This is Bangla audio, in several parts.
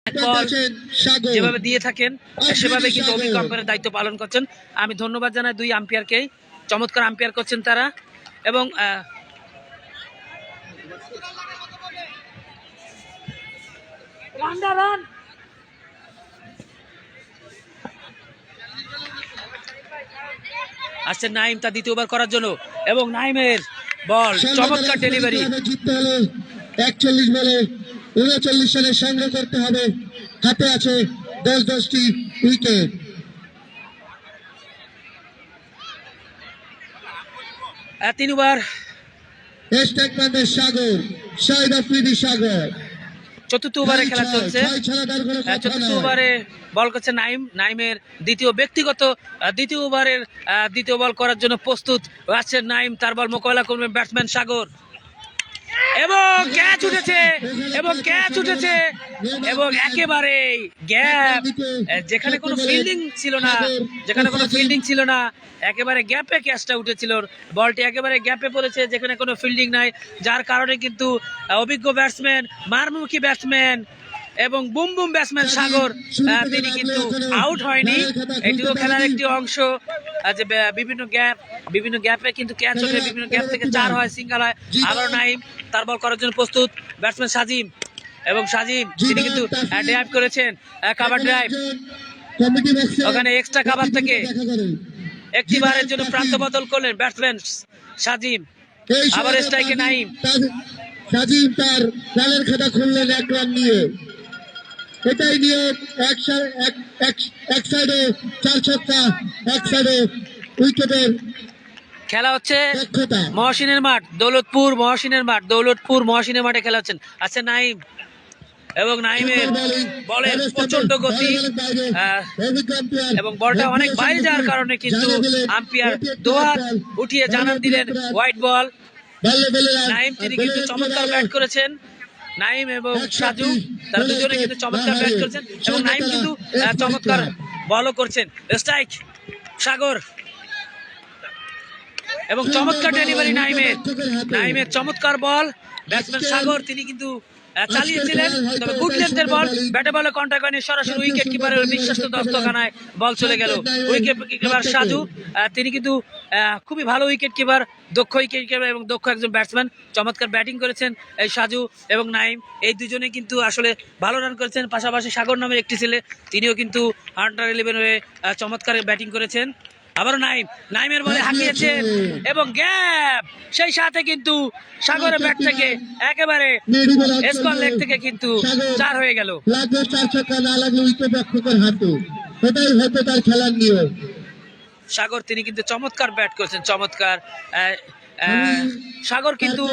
বল যেভাবে দিয়ে থাকেন সেভাবে কিন্তু অভিজ্ঞ আম্পায়ারের দায়িত্ব পালন করছেন। আমি ধন্যবাদ জানাই দুই আম্পায়ারকে, চমৎকার আম্পায়ার করছেন তারা। এবং আসছে নাইম তার দ্বিতীয় ওভার করার জন্য, এবং নাইমের বল চমৎকার ডেলিভারি। 41 বলে 39 রানে সংগ্রহ করতে হবে, হাতে আছে 10-10টি উইকেট। তিন ওভার স্টেটমেন্টের সাগর, শাহিদ আফ্রিদি সাগর। চতুর্থ ওভারে খেলা চলছে। চতুর্থ ওভারে বল করছে নাইম। নাইমের দ্বিতীয় ওভারের দ্বিতীয় বল করার জন্য প্রস্তুত আছে নাইম। তার বল মোকাবেলা করবেন ব্যাটসম্যান সাগর, এবং ক্যাচ উঠেছে এবং একেবারে গ্যাপ, যেখানে কোনো ফিল্ডিং ছিল না, একেবারে গ্যাপে ক্যাচটা উঠেছিল। বলটি একেবারে গ্যাপে পড়েছে যেখানে কোনো ফিল্ডিং নাই, যার কারণে কিন্তু অভিজ্ঞ ব্যাটসম্যান, মারমুখী ব্যাটসম্যান এবং বুম বুম ব্যাটসম্যান সাগর তিনি কিন্তু আউট হয়নি। এটিও খেলার একটি অংশ, যে বিভিন্ন গ্যাপে কিন্তু ক্যাচ ওঠে, বিভিন্ন গ্যাপ থেকে 4 হয়, সিঙ্গেল হয়। আবার নাইম তার বল করার জন্য প্রস্তুত ব্যাটসম্যান সাজিম, এবং সাজিম তিনি কিন্তু ড্রাইভ করেছেন, কাভার ড্রাইভ। ওখানে এক্সট্রা কাভার থেকে একটি বারের জন্য প্রান্ত বদল করলেন ব্যাটসম্যান সাজিম। আবার স্ট্রাইকে নাইম। সাজিম তার রানের খাতা খুললেন 1 রান নিয়ে। এটাই নিয়ে এক সাইডে 4 ছক্কা, এক সাইডে উইকেটের খেলা হচ্ছে মহসিনের মাঠ, দৌলতপুর মহসিনের মাঠে খেলা হচ্ছেন। আচ্ছা নাইম, এবং নাইমের বলের প্রচন্ড গতি, এবং বলটা অনেক বাইরে যাওয়ার কারণে কিন্তু আম্পায়ার দোহাত উঠিয়ে জানান দিলেন হোয়াইট বল। নাইম তিনি কিন্তু চমৎকার ব্যাট করেছেন, নাইম এবং সাজু তারা দুজনে কিন্তু চমৎকার ব্যাট করেছেন, এবং নাইম কিন্তু চমৎকার বলও করছেন। স্ট্রাইক সাগর, এবং চমৎকার ডেলিভারি নাইমের চমৎকার বল। ব্যাটসম্যান সাগর তিনি কিন্তু চালিয়েছিলেন, তবে গুড লেন্থের বল, ব্যাটে বলে কন্টাক্ট হয়নি, সরাসরি উইকেট কিপারের বিশ্বাস্ত দস্তখানায় বল চলে গেল। উইকেট কিপার সাজু তিনি কিন্তু খুবই ভালো উইকেট কিপার, দক্ষ উইকেট কিপার এবং দক্ষ একজন ব্যাটসম্যান। চমৎকার ব্যাটিং করেছেন এই সাজু এবং নাইম, এই দুজনে কিন্তু আসলে ভালো রান করেছেন। পাশাপাশি সাগর নামের একটি ছেলে, তিনিও কিন্তু আন্ডার-11 হয়ে চমৎকার ব্যাটিং করেছেন। আবারও নাইমের বলে হাঁকিয়েছেন, এবং গ্যাপ, সেই সাথে কিন্তু সাগরের ব্যাট থেকে একেবারে স্কোয়ার লেগ থেকে কিন্তু 4 হয়ে গেল। লাগবে 4 ছক্কা, না লাগলে উইকেট রক্ষকের হাতে, এটাই হতে তার খেলার নিয়ম। সাগর তিনি কিন্তু চমৎকার ব্যাট করেছেন, চমৎকার। সাগর কিন্তু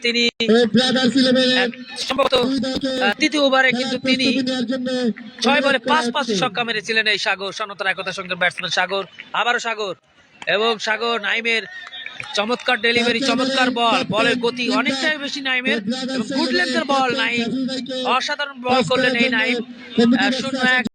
তিনি সম্ভবত তৃতীয় ওভারে কিন্তু তিনি 6 বলে 5 ছক্কা মেরেছিলেন এই সাগর, সনতর একতার সঙ্গে ব্যাটসম্যান সাগর। আবারও সাগর, এবং সাগর নাইমের চমৎকার ডেলিভারি, চমৎকার বলের গতি অনেকটাই বেশি নাইমের, এবং গুড লেন্থের বল। নাইম অসাধারণ বল করলেন এই নাইম। 0-1